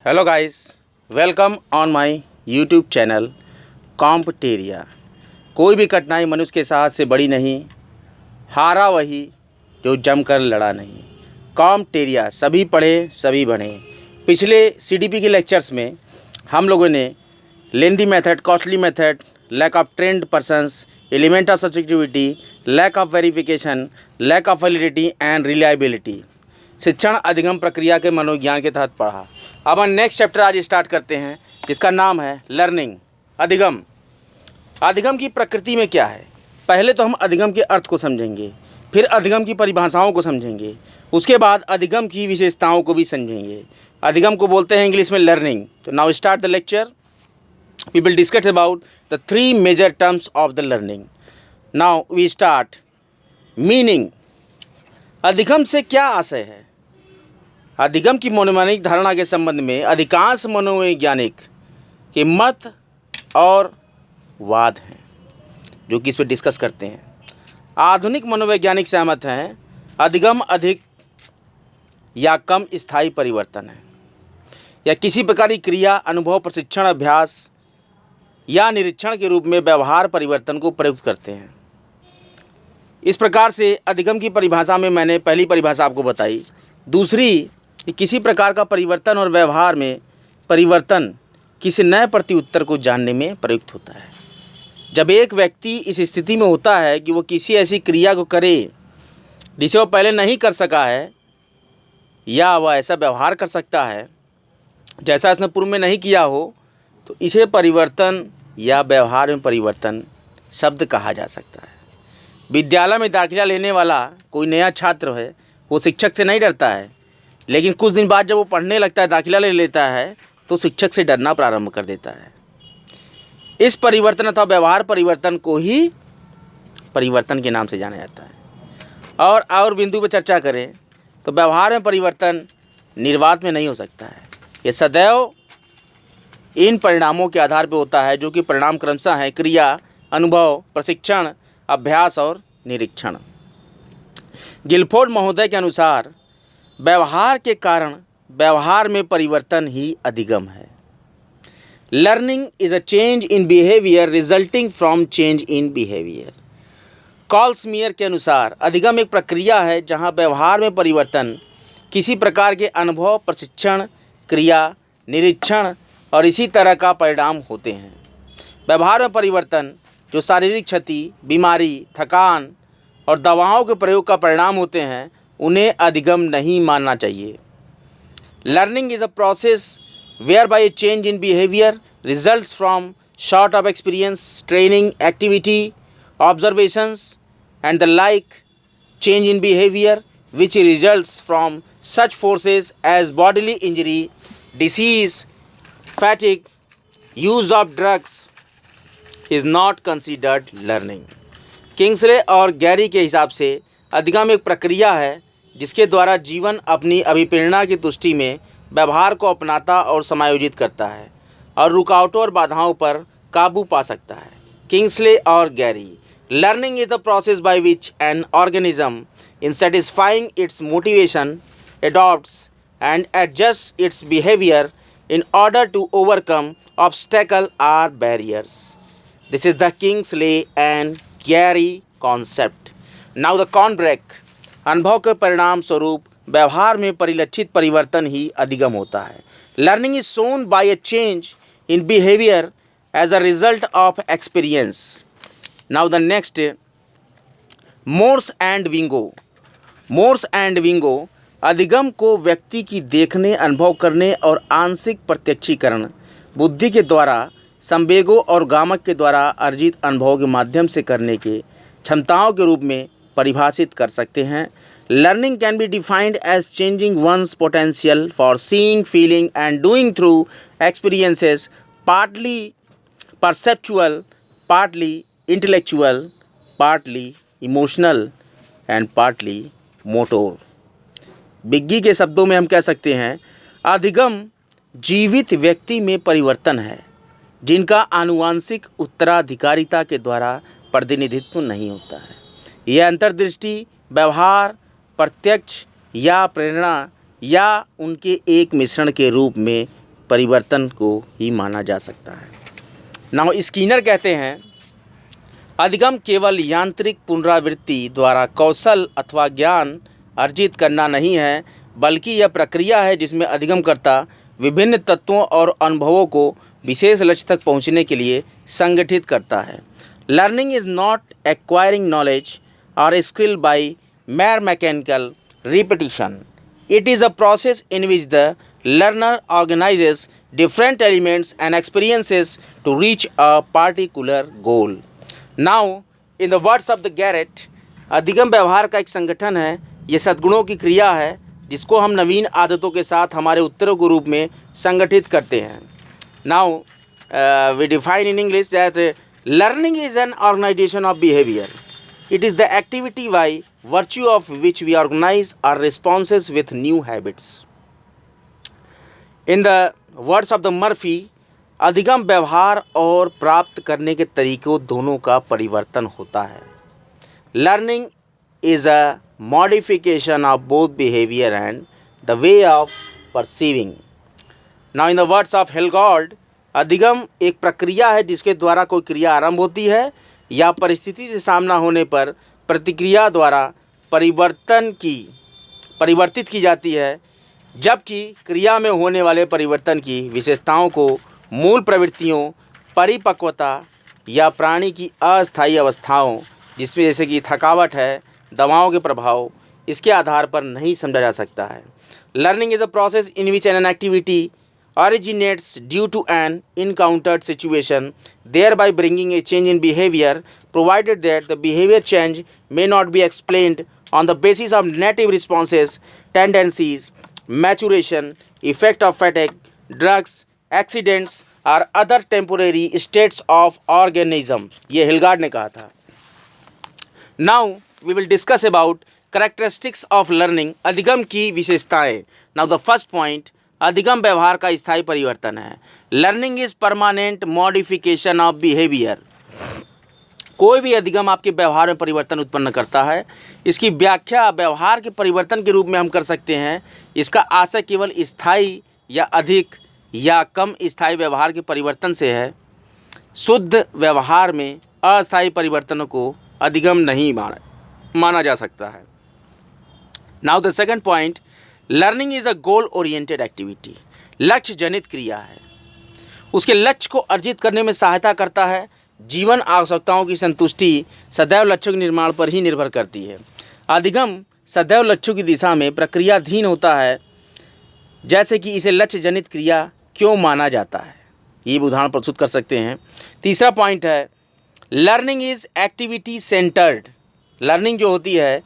Hello guys, welcome on my YouTube channel कॉम्पटेरिया। कोई भी कठिनाई मनुष्य के साथ से बड़ी नहीं, हारा वही जो जमकर लड़ा नहीं। कॉम्पटेरिया, सभी पढ़े सभी बढ़े। पिछले सीडीपी के लेक्चर्स में हम लोगों ने lengthy method, costly method, lack of trained persons, element of subjectivity, lack of verification, lack of validity and reliability, शिक्षण अधिगम प्रक्रिया के मनोविज्ञान के तहत पढ़ा। अब हम नेक्स्ट चैप्टर आज स्टार्ट करते हैं, जिसका नाम है लर्निंग, अधिगम। अधिगम की प्रकृति में क्या है, पहले तो हम अधिगम के अर्थ को समझेंगे, फिर अधिगम की परिभाषाओं को समझेंगे, उसके बाद अधिगम की विशेषताओं को भी समझेंगे। अधिगम को बोलते हैं इंग्लिश में लर्निंग। तो now start the lecture. We will discuss about the three major terms of the learning. Now we start. Meaning, अधिगम से क्या आशय है। अधिगम की मनोवैज्ञानिक धारणा के संबंध में अधिकांश मनोवैज्ञानिक के मत और वाद हैं, जो कि इस पर डिस्कस करते हैं। आधुनिक मनोवैज्ञानिक सहमत हैं अधिगम अधिक या कम स्थायी परिवर्तन है, या किसी प्रकार की क्रिया, अनुभव, प्रशिक्षण, अभ्यास या निरीक्षण के रूप में व्यवहार परिवर्तन को प्रयुक्त करते हैं। इस प्रकार से अधिगम की परिभाषा में मैंने पहली परिभाषा आपको बताई। दूसरी, कि किसी प्रकार का परिवर्तन और व्यवहार में परिवर्तन किसी नए प्रत्युत्तर को जानने में प्रयुक्त होता है। जब एक व्यक्ति इस स्थिति में होता है कि वो किसी ऐसी क्रिया को करे जिसे वो पहले नहीं कर सका है, या वह ऐसा व्यवहार कर सकता है जैसा उसने पूर्व में नहीं किया हो, तो इसे परिवर्तन या व्यवहार में परिवर्तन शब्द कहा जा सकता है। विद्यालय में दाखिला लेने वाला कोई नया छात्र है, वो शिक्षक से नहीं डरता है, लेकिन कुछ दिन बाद जब वो पढ़ने लगता है, दाखिला ले लेता है, तो शिक्षक से डरना प्रारंभ कर देता है। इस परिवर्तन अथवा व्यवहार परिवर्तन को ही परिवर्तन के नाम से जाना जाता है। और बिंदु पर चर्चा करें तो व्यवहार में परिवर्तन निर्वात में नहीं हो सकता है। ये सदैव इन परिणामों के आधार पर होता है, जो कि परिणाम क्रमशः हैं क्रिया, अनुभव, प्रशिक्षण, अभ्यास और निरीक्षण। गिलफोर्ड महोदय के अनुसार व्यवहार के कारण व्यवहार में परिवर्तन ही अधिगम है। Learning is a change in behaviour resulting from change in behaviour. कॉल्समियर के अनुसार अधिगम एक प्रक्रिया है जहां व्यवहार में परिवर्तन किसी प्रकार के अनुभव, प्रशिक्षण, क्रिया, निरीक्षण और इसी तरह का परिणाम होते हैं। व्यवहार में परिवर्तन जो शारीरिक क्षति, बीमारी, थकान और दवाओं के प्रयोग का परिणाम होते हैं, उन्हें अधिगम नहीं मानना चाहिए। Learning is a process whereby a change in behaviour results from short of experience, training, activity, observations and the like. Change in behaviour which results from such forces as bodily injury, disease, fatigue, use of drugs is not considered learning. Kingsley और Gary के हिसाब से अधिगम एक प्रक्रिया है जिसके द्वारा जीवन अपनी अभिप्रेरणा की तुष्टि में व्यवहार को अपनाता और समायोजित करता है और रुकावटों और बाधाओं पर काबू पा सकता है। किंग्सले और Gary. Learning is the process by which an organism in satisfying its motivation adopts and adjusts its behavior in order to overcome obstacles or barriers. This is the Kingsley and Gary concept. Now the Kornberg, अनुभव के परिणाम स्वरूप व्यवहार में परिलक्षित परिवर्तन ही अधिगम होता है। Learning is shown by a change in behavior as a result of experience. Now the next, Morse and Wingo. Morse and Wingo अधिगम को व्यक्ति की देखने, अनुभव करने और आंशिक प्रत्यक्षीकरण बुद्धि के द्वारा संवेगों और गामक के द्वारा अर्जित अनुभव के माध्यम से करने के क्षमताओं के रूप में परिभाषित कर सकते हैं। Learning can be defined as changing one's potential for seeing, feeling and doing through experiences, partly perceptual, partly intellectual, partly emotional and partly motor. Bigge के शब्दों में हम कह सकते हैं अधिगम जीवित व्यक्ति में परिवर्तन है जिनका आनुवांशिक उत्तराधिकारिता के द्वारा प्रतिनिधित्व नहीं होता है। यह अंतर्दृष्टि, व्यवहार, प्रत्यक्ष या प्रेरणा या उनके एक मिश्रण के रूप में परिवर्तन को ही माना जा सकता है। नाउ स्किनर कहते हैं अधिगम केवल यांत्रिक पुनरावृत्ति द्वारा कौशल अथवा ज्ञान अर्जित करना नहीं है, बल्कि यह प्रक्रिया है जिसमें अधिगमकर्ता विभिन्न तत्वों और अनुभवों को विशेष लक्ष्य तक पहुंचने के लिए संगठित करता है। Learning is not acquiring knowledge और skill by mere mechanical repetition. It is a process in which the learner organizes different elements and experiences to reach a particular goal. Now, in the words of the Garrett, अधिगम व्यवहार का एक संगठन है। ये सद्गुणों की क्रिया है जिसको हम नवीन आदतों के साथ हमारे उत्तरों के रूप में संगठित करते हैं। Now, we define in English that learning is an organization of behavior. It is the activity by virtue of which we organize our responses with new habits. In the words of the Murphy, अधिगम व्यवहार और प्राप्त करने के तरीकों दोनों का परिवर्तन होता है। Learning is a modification of both behavior and the way of perceiving. Now in the words of Helgaard, अधिगम एक प्रक्रिया है जिसके द्वारा कोई क्रिया आरंभ होती है या परिस्थिति से सामना होने पर प्रतिक्रिया द्वारा परिवर्तित की जाती है, जबकि क्रिया में होने वाले परिवर्तन की विशेषताओं को मूल प्रवृत्तियों, परिपक्वता या प्राणी की अस्थायी अवस्थाओं, जिसमें जैसे कि थकावट है, दवाओं के प्रभाव, इसके आधार पर नहीं समझा जा सकता है। Learning is a process in which an activity originates due to an encountered situation, thereby bringing a change in behavior, provided that the behavior change may not be explained on the basis of native responses, tendencies, maturation, effect of fatigue, drugs, accidents or other temporary states of organism. ये हिलगार्ड ने कहा था। Now we will discuss about characteristics of learning. अधिगम की विशेषताएं। Now the first point, अधिगम व्यवहार का स्थायी परिवर्तन है। Learning is permanent modification of behaviour. कोई भी अधिगम आपके व्यवहार में परिवर्तन उत्पन्न करता है। इसकी व्याख्या व्यवहार के परिवर्तन के रूप में हम कर सकते हैं। इसका आशय केवल स्थायी या अधिक या कम स्थायी व्यवहार के परिवर्तन से है। शुद्ध व्यवहार में अस्थायी परिवर्तनों को अधिगम नहीं माना जा सकता है। Now the second point, learning is a goal oriented activity. लक्ष्य जनित क्रिया है, उसके लक्ष्य को अर्जित करने में सहायता करता है। जीवन आवश्यकताओं की संतुष्टि सदैव लक्ष्यों के निर्माण पर ही निर्भर करती है। अधिगम सदैव लक्ष्यों की दिशा में प्रक्रियाधीन होता है, जैसे कि इसे लक्ष्य जनित क्रिया क्यों माना जाता है, ये उदाहरण प्रस्तुत कर सकते हैं। तीसरा पॉइंट है, learning is activity centred. Learning जो होती है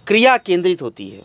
क्रिया केंद्रित होती है।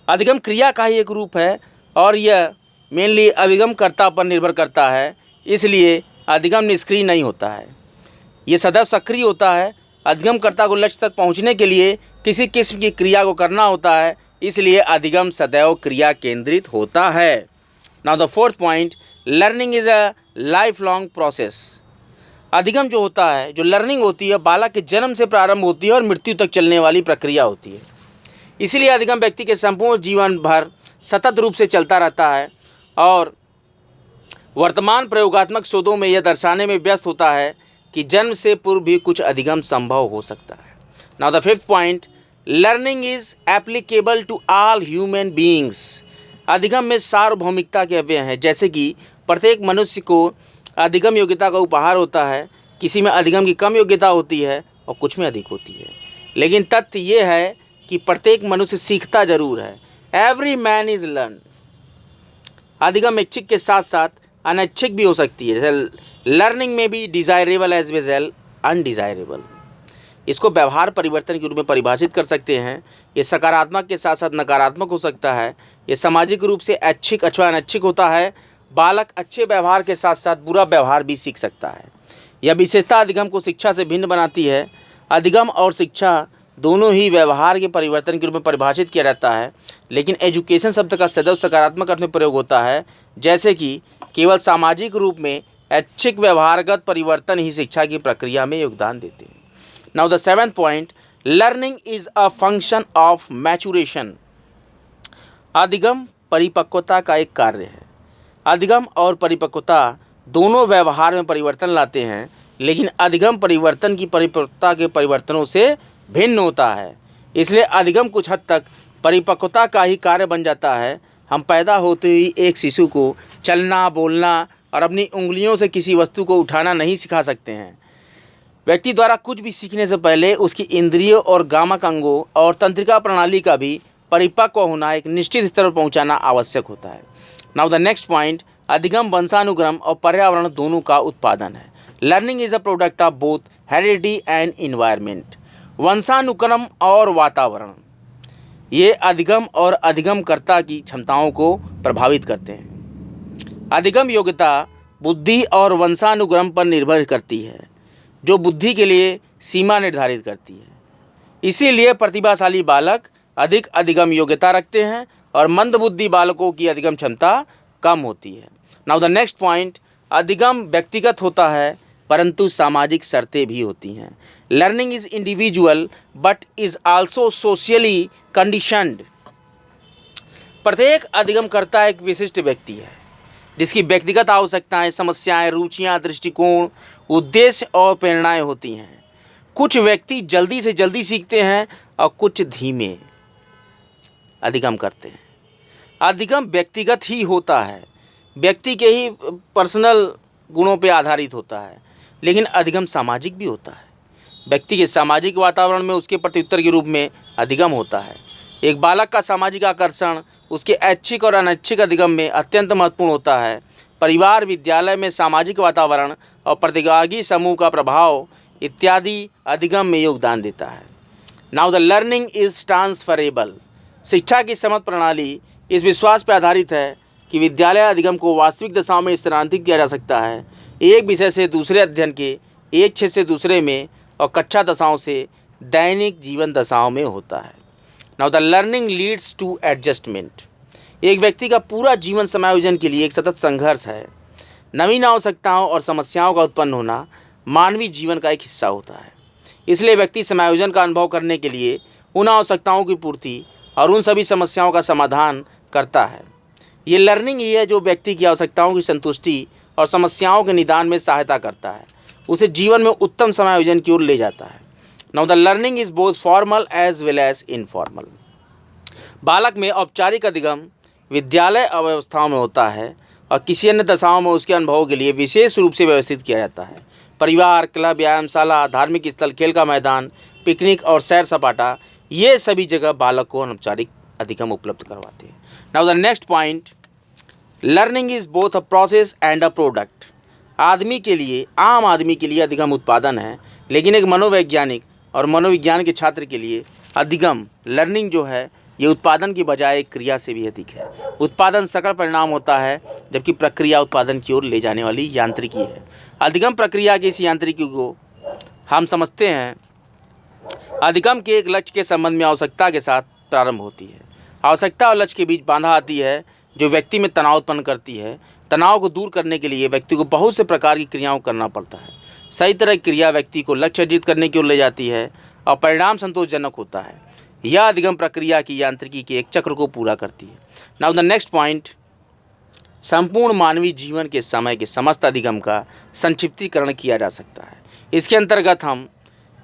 अधिगम क्रिया का ही एक रूप है और यह मेनली अभिगमकर्ता पर निर्भर करता है, इसलिए अधिगम निष्क्रिय नहीं होता है, ये सदैव सक्रिय होता है। अधिगमकर्ता को लक्ष्य तक पहुंचने के लिए किसी किस्म की क्रिया को करना होता है, इसलिए अधिगम सदैव क्रिया केंद्रित होता है। Now the fourth point, learning is a life long process. अधिगम जो होता है, जो लर्निंग होती है, बालक के जन्म से प्रारंभ होती है और मृत्यु तक चलने वाली प्रक्रिया होती है। इसीलिए अधिगम व्यक्ति के संपूर्ण जीवन भर सतत रूप से चलता रहता है और वर्तमान प्रयोगात्मक शोधों में यह दर्शाने में व्यस्त होता है कि जन्म से पूर्व भी कुछ अधिगम संभव हो सकता है। Now the fifth point, learning is applicable to all human beings. अधिगम में सार्वभौमिकता के अव्यय हैं, जैसे कि प्रत्येक मनुष्य को अधिगम योग्यता का उपहार होता है। किसी में अधिगम की कम योग्यता होती है और कुछ में अधिक होती है, लेकिन तथ्य ये है कि प्रत्येक मनुष्य सीखता जरूर है। Every man is learn. अधिगम ऐच्छिक के साथ साथ अनैच्छिक भी हो सकती है। जैसे लर्निंग में भी desirable as well as undesirable. इसको व्यवहार परिवर्तन के रूप में परिभाषित कर सकते हैं। ये सकारात्मक के साथ साथ नकारात्मक हो सकता है। ये सामाजिक रूप से ऐच्छिक अथवा अनैच्छिक होता है। बालक अच्छे व्यवहार के साथ साथ बुरा व्यवहार भी सीख सकता है। यह विशेषता अधिगम को शिक्षा से भिन्न बनाती है। अधिगम और शिक्षा दोनों ही व्यवहार के परिवर्तन के रूप में परिभाषित किया जाता है, लेकिन एजुकेशन शब्द का सदैव सकारात्मक अर्थ में प्रयोग होता है, जैसे कि केवल सामाजिक रूप में ऐच्छिक व्यवहारगत परिवर्तन ही शिक्षा की प्रक्रिया में योगदान देते हैं। Now the seventh point, learning is a function of maturation. अधिगम परिपक्वता का एक कार्य है। अधिगम और परिपक्वता दोनों व्यवहार में परिवर्तन लाते हैं, लेकिन अधिगम परिवर्तन की परिपक्वता के परिवर्तनों से भिन्न होता है। इसलिए अधिगम कुछ हद तक परिपक्वता का ही कार्य बन जाता है। हम पैदा होते ही एक शिशु को चलना, बोलना और अपनी उंगलियों से किसी वस्तु को उठाना नहीं सिखा सकते हैं। व्यक्ति द्वारा कुछ भी सीखने से पहले उसकी इंद्रियों और गामक अंगों और तंत्रिका प्रणाली का भी परिपक्व होना, एक निश्चित स्तर पर पहुंचाना आवश्यक होता है। नाउ द नेक्स्ट पॉइंट, अधिगम वंशानुक्रम और पर्यावरण दोनों का उत्पादन है। Learning is a product of both heredity and environment. वंशानुक्रम और वातावरण ये अधिगम और अधिगमकर्ता की क्षमताओं को प्रभावित करते हैं। अधिगम योग्यता बुद्धि और वंशानुक्रम पर निर्भर करती है, जो बुद्धि के लिए सीमा निर्धारित करती है। इसीलिए प्रतिभाशाली बालक अधिक अधिगम योग्यता रखते हैं और मंदबुद्धि बालकों की अधिगम क्षमता कम होती है। नाउ द नेक्स्ट पॉइंट, अधिगम व्यक्तिगत होता है परंतु सामाजिक शर्तें भी होती हैं। Learning is individual but is also socially conditioned. प्रत्येक अधिगमकर्ता एक विशिष्ट व्यक्ति है जिसकी व्यक्तिगत आवश्यकताएं, समस्याएं, रुचियां, दृष्टिकोण, उद्देश्य और प्रेरणाएं होती हैं। कुछ व्यक्ति जल्दी से जल्दी सीखते हैं और कुछ धीमे अधिगम करते हैं। अधिगम व्यक्तिगत ही होता है, व्यक्ति के ही पर्सनल गुणों पर आधारित होता है, लेकिन अधिगम सामाजिक भी होता है। व्यक्ति के सामाजिक वातावरण में उसके प्रत्युत्तर के रूप में अधिगम होता है। एक बालक का सामाजिक आकर्षण उसके ऐच्छिक और अनैच्छिक अधिगम में अत्यंत महत्वपूर्ण होता है। परिवार, विद्यालय में सामाजिक वातावरण और प्रतिभागी समूह का प्रभाव इत्यादि अधिगम में योगदान देता है। Now the learning is transferable. शिक्षा की समझ प्रणाली इस विश्वास पर आधारित है कि विद्यालय अधिगम को वास्तविक दशाओं में स्थानांतरित किया जा सकता है, एक विषय से दूसरे अध्ययन के, एक क्षेत्र से दूसरे में, और कक्षा दशाओं से दैनिक जीवन दशाओं में होता है। Now the learning leads to adjustment. एक व्यक्ति का पूरा जीवन समायोजन के लिए एक सतत संघर्ष है। नवीन आवश्यकताओं और समस्याओं का उत्पन्न होना मानवीय जीवन का एक हिस्सा होता है। इसलिए व्यक्ति समायोजन का अनुभव करने के लिए उन आवश्यकताओं की पूर्ति और उन सभी समस्याओं का समाधान करता है। ये लर्निंग ही है जो व्यक्ति की आवश्यकताओं की संतुष्टि और समस्याओं के निदान में सहायता करता है, उसे जीवन में उत्तम समायोजन की ओर ले जाता है। Now the learning is both formal as well as informal. बालक में औपचारिक अधिगम विद्यालय अवस्थाओं में होता है और किसी अन्य दशाओं में उसके अनुभवों के लिए विशेष रूप से व्यवस्थित किया जाता है। परिवार, क्लब, व्यायामशाला, धार्मिक स्थल, खेल का मैदान, पिकनिक और सैर सपाटा, ये सभी जगह बालक को अनौपचारिक अधिगम उपलब्ध करवाते हैं। Now the next point, learning is both a process and a product. आदमी के लिए, आम आदमी के लिए अधिगम उत्पादन है, लेकिन एक मनोवैज्ञानिक और मनोविज्ञान के छात्र के लिए अधिगम, लर्निंग जो है, ये उत्पादन की बजाय एक क्रिया से भी अधिक है। उत्पादन सकल परिणाम होता है, जबकि प्रक्रिया उत्पादन की ओर ले जाने वाली यांत्रिकी है। अधिगम प्रक्रिया की इस यांत्रिकी को हम समझते हैं। अधिगम के एक लक्ष्य के संबंध में आवश्यकता के साथ प्रारंभ होती है। आवश्यकता और लक्ष्य के बीच बाधा आती है जो व्यक्ति में तनाव उत्पन्न करती है। तनाव को दूर करने के लिए व्यक्ति को बहुत से प्रकार की क्रियाओं करना पड़ता है। सही तरह की क्रिया व्यक्ति को लक्ष्य अर्जित करने की ओर ले जाती है और परिणाम संतोषजनक होता है। यह अधिगम प्रक्रिया की यांत्रिकी के एक चक्र को पूरा करती है। नाउ द नेक्स्ट पॉइंट, संपूर्ण मानवीय जीवन के समय के समस्त अधिगम का संक्षिप्तीकरण किया जा सकता है। इसके अंतर्गत हम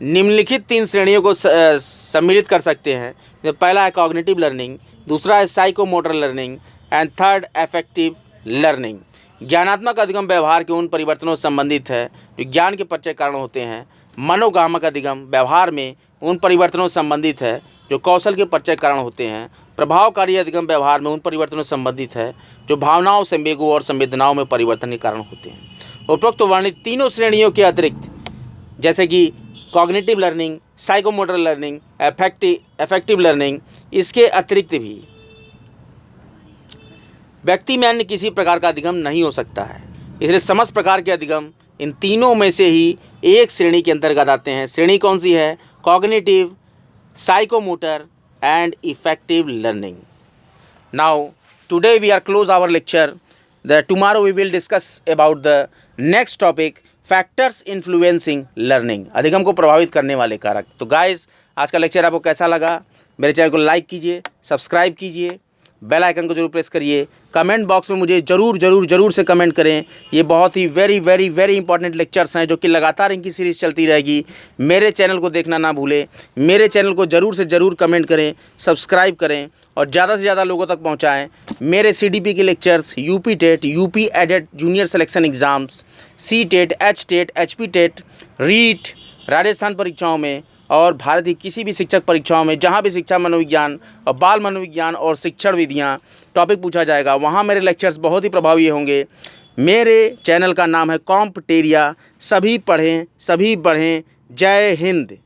निम्नलिखित 3 श्रेणियों को सम्मिलित कर सकते हैं। जो पहला है कॉग्निटिव लर्निंग, दूसरा है psychomotor learning and third affective learning. ज्ञानात्मक अधिगम व्यवहार के उन परिवर्तनों से संबंधित है जो ज्ञान के परिचय कारण होते हैं। मनोगामक अधिगम व्यवहार में उन परिवर्तनों से संबंधित है जो कौशल के परिचय कारण होते हैं। प्रभावकारी अधिगम व्यवहार में उन परिवर्तनों से संबंधित है जो भावनाओं, संवेगों और संवेदनाओं में परिवर्तन के कारण होते हैं। उपरोक्त वर्णित तीनों श्रेणियों के अतिरिक्त, जैसे कि cognitive learning, psychomotor learning, affective learning, इसके अतिरिक्त भी व्यक्ति में अन्य किसी प्रकार का अधिगम नहीं हो सकता है। इसलिए समस्त प्रकार के अधिगम इन तीनों में से ही एक श्रेणी के अंतर्गत आते हैं। श्रेणी कौन सी है? Cognitive, psychomotor and affective learning. Now today we are close our lecture. Tomorrow we will discuss about the next topic, factors influencing learning, अधिगम को प्रभावित करने वाले कारक। तो गाइस, आज का लेक्चर आपको कैसा लगा? मेरे चैनल को लाइक कीजिए, सब्सक्राइब कीजिए बेल आइकन को जरूर प्रेस करिए। कमेंट बॉक्स में मुझे ज़रूर से कमेंट करें। ये बहुत ही वेरी इंपॉर्टेंट लेक्चर्स हैं जो कि लगातार इनकी सीरीज़ चलती रहेगी। मेरे चैनल को देखना ना भूलें। मेरे चैनल को ज़रूर से ज़रूर कमेंट करें, सब्सक्राइब करें और ज़्यादा से ज़्यादा लोगों तक पहुँचाएँ। मेरे CDP के lectures, UP TET, UP aided junior selection exams, C TET, H TET, HP TET, REET, Rajasthan परीक्षाओं में और भारत की किसी भी शिक्षक परीक्षाओं में जहां भी शिक्षा मनोविज्ञान और बाल मनोविज्ञान और शिक्षण विधियां टॉपिक पूछा जाएगा, वहां मेरे लेक्चर्स बहुत ही प्रभावी होंगे। मेरे चैनल का नाम है कॉम्पटेरिया। सभी पढ़ें, सभी बढ़ें। जय हिंद।